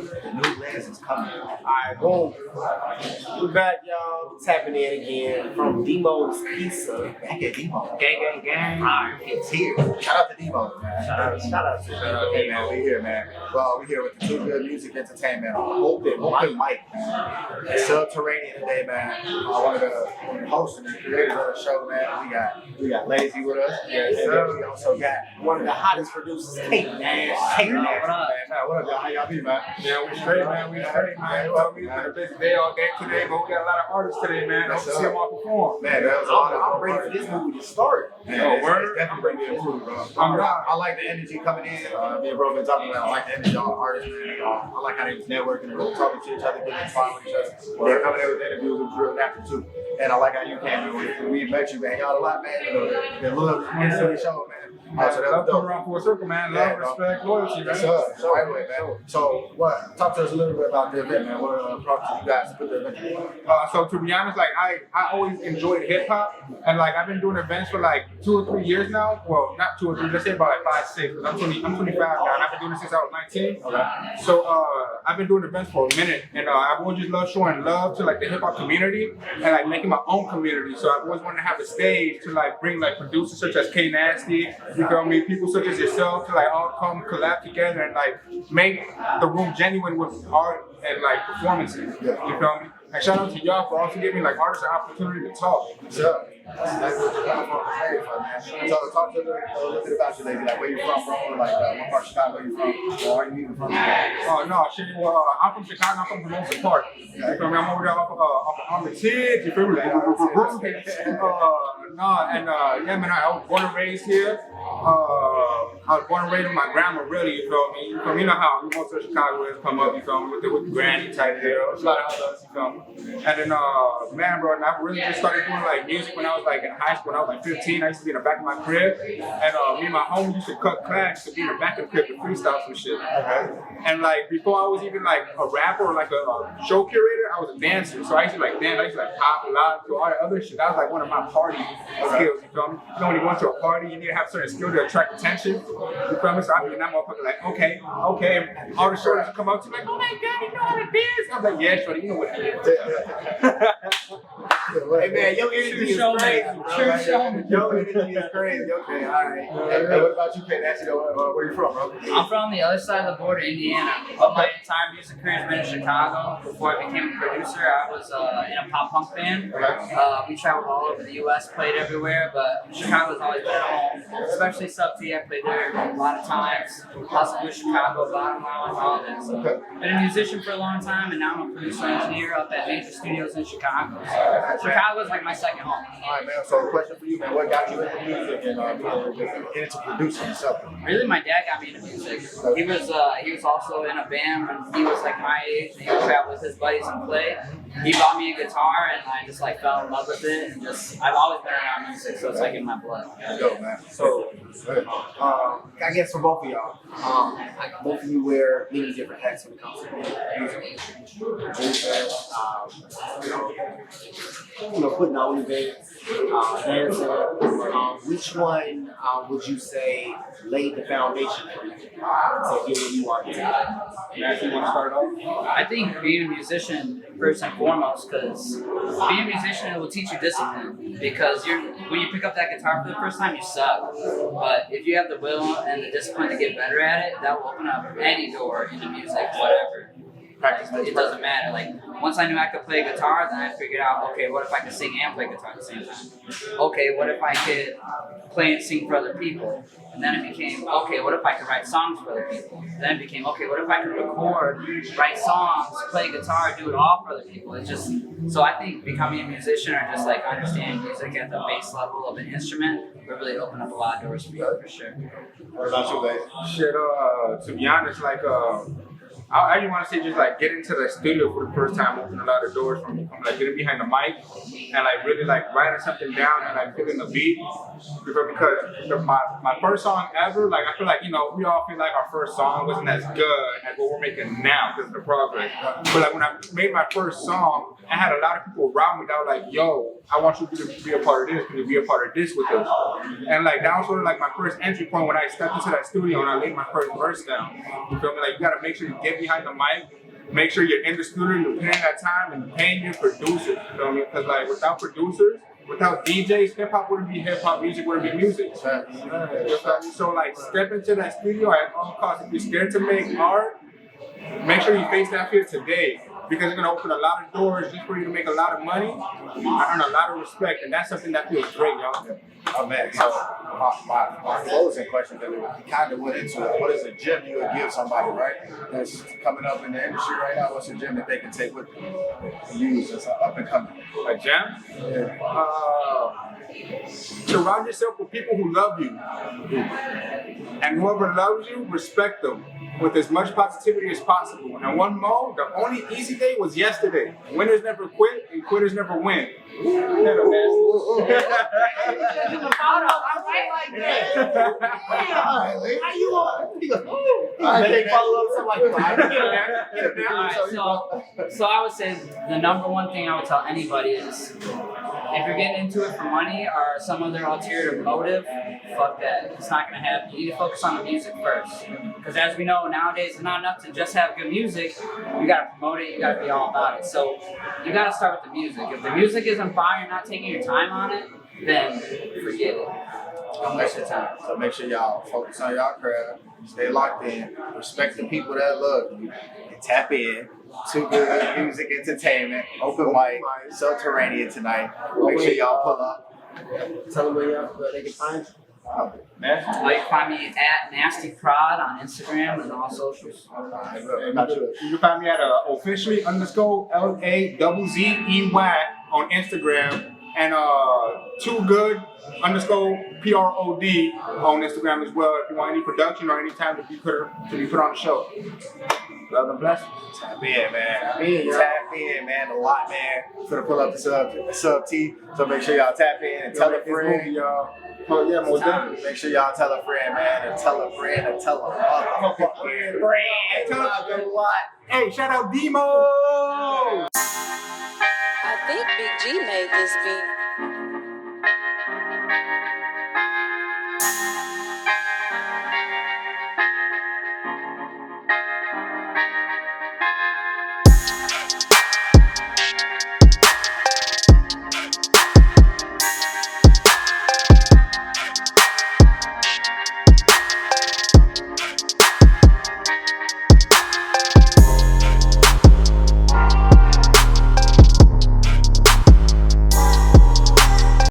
The new Lazzey's coming. Alright, boom. We back, y'all. Tapping in again from Dimos Pizza. Back at Demo. Gang. Alright, it's here. Shout out to Demo, man. Shout out to Hey, man, we here, man. Well, we here with the Too Good Music Entertainment. Open mic, man. It's Subterranean today, man. One of the hosts and the creators of the show, man. We got Lazzey with us. Yes, and sir. then we also got one of the hottest producers, Kate, man. Kate, What man. up, man? What up, y'all? How y'all be, man? Yeah, we straight, man. We straight, man. Well, we had a busy day all day today, but we got a lot of artists today, man. Hope to see them all perform. Man, that was all. I'm ready for this movie to start. Man, it's definitely ready to improve, bro. I like the energy coming in. Me and bro been talking about. I like the energy on the artists, man. I like how they was networking and really talking to each other, getting inspired with each other. They're coming in with interviews, it was real natural too. And I like how you came in. We met you, man. Y'all a lot, man. The love is the show, man. So Love come around full circle, man. Love, respect, loyalty, man. So anyway, man. So what? Talk to us a little bit about the event, man. What prompted you guys to put the event together? So to be honest, like I always enjoyed hip hop, and like I've been doing events for like 2 or 3 years now. Well, not 2 or 3. Let's say about like 5, 6. I'm 25 now, and I've been doing it since I was 19. Okay. So I've been doing events for a minute, and I've always just loved showing love to like the hip hop community and like making my own community. So I've always wanted to have a stage to like bring like producers such as Knasty, you feel me, people such as yourself to like all come collab together and like make the room genuine with art and like performances. You feel me? And shout out to y'all for also giving like artists an opportunity to talk. So that's what you're coming from the stage for, man. So talk to a little bit about you, lady. Like where you from, bro? Like what part of Chicago you from? Or are you even from? Oh no, shit. Well, I'm from Chicago. I'm from Pomona Park. You feel me? I'm over there off of Armitage. You feel me? Yeah, man, I was born and raised here. I was born and raised with my grandma, really, you feel me? You know how most of Chicago is come up, you feel me, with the granny type deal. There's a lot of others, you feel me? And then, man, bro, and I really just started doing like music when I was like in high school. When I was like 15, I used to be in the back of my crib. And me and my homies used to cut class to be in the back of the crib to freestyle some shit. And like before I was even like a rapper or like a show curator, I was a dancer. So I used to like dance, I used to like pop a lot, do all that other shit. That was like one of my party skills, you feel me? You know, when you go to a party, you need to have certain skill to attract attention. You feel me? So I be in that motherfucker like, okay. And all the shorties come up to me like, oh my God, you know how to dance? I'm like, yeah, shorty, you know what it is. Hey man, your energy is crazy, bro. Your energy is crazy. Okay, all right. Hey, what about you, Kate? Actually, where you from, bro? I'm from the other side of the border, Indiana. But my entire music career has been in Chicago. Before I became a producer, I was in a pop punk band. We traveled all over the U.S., played everywhere, but Chicago's always been at home. Especially Sub T, I played there a lot of times. Hustle with Chicago, Bottom Line, all that. So been a musician for a long time, and now I'm a producer engineer up at major studios in Chicago. So Chicago's like my second home. All right, man. So, question for you, man. What got you into music and into producing yourself? Really, my dad got me into music. He was also in a band when he was like my age, and he would travel with his buddies and play. He bought me a guitar, and I just like fell in love with it. And just I've always been around music, so it's like in my blood. Yo, man. So, I guess for both of y'all, like both of you wear many different hats when it comes to music. Putting on events, dancing. Which one would you say laid the foundation for you to get where you are today? Matt, you want to start off? I think being a musician first and foremost, because being a musician it will teach you discipline. Because when you pick up that guitar for the first time, you suck. But if you have the will and the discipline to get better at it, that will open up any door into music, whatever. It doesn't matter. Like once I knew I could play guitar, then I figured out, okay, what if I could sing and play guitar at the same time? Okay, what if I could play and sing for other people? And then it became, okay, what if I could write songs for other people? Then it became, okay, what if I could record, write songs, play guitar, do it all for other people? It's just, so I think becoming a musician or just like understanding music at the base level of an instrument will really open up a lot of doors for you, for sure. What about you, babe? Shit, to be honest, like, I just want to say just like get into the studio for the first time, open a lot of doors from like getting behind the mic and like really like writing something down and like feeling the beat. Because my first song ever, like I feel like, you know, we all feel like our first song wasn't as good as what we're making now because of the progress. But like when I made my first song, I had a lot of people around me that were like, yo, I want you to be a part of this, can you be a part of this with us? And like that was sort of like my first entry point when I stepped into that studio and I laid my first verse down. You feel me? Like you gotta make sure you get get behind the mic. Make sure you're in the studio, you're paying that time and paying your producers, you feel me? Because like without producers, without DJs, hip hop wouldn't be hip hop, music wouldn't be music. You feel me? So like step into that studio at all costs. If you're scared to make art, make sure you face that fear today. Because it's gonna open a lot of doors just for you to make a lot of money and earn a lot of respect, and that's something that feels great, y'all. Oh man, so my closing question, because we kind of went into it. What is a gem you would give somebody, right? That's coming up in the industry right now. What's a gem that they can take with them and use as an up and coming? A gem? Surround yourself with people who love you. And whoever loves you, respect them with as much positivity as possible. And one more, the only easy day was yesterday. Winners never quit and quitters never win. So I would say the number one thing I would tell anybody is if you're getting into it for money or some other ulterior motive, fuck that. It's not gonna happen. You need to focus on the music first. Because as we know, nowadays it's not enough to just have good music. You gotta promote it, you gotta be all about it. So you gotta start with the music. If the music isn't fire, you're not taking your time on it, then forget it. Don't waste your time. So make sure y'all focus on y'all craft, stay locked in, respect the people that love you, and tap in. Too Good Music Entertainment, open mic, Subterranean tonight. Make sure y'all pull up. Tell them where they can find you. You can find me at Knasty Prod on Instagram and all socials. You can find me at officially _ LAZZEY on Instagram and Too Good _ PROD on Instagram as well. If you want any production or any time to be put on the show. Love and blessings. Tap in, man. Tap in, man. A lot, man. Gonna pull up the sub T. So make sure y'all tap in and tell a friend. Y'all. Oh yeah, most definitely. Make sure y'all tell a friend, man, and tell a friend and tell a motherfucking friend. Tell a lot. Hey, shout out Dimos. I think Big G made this beat.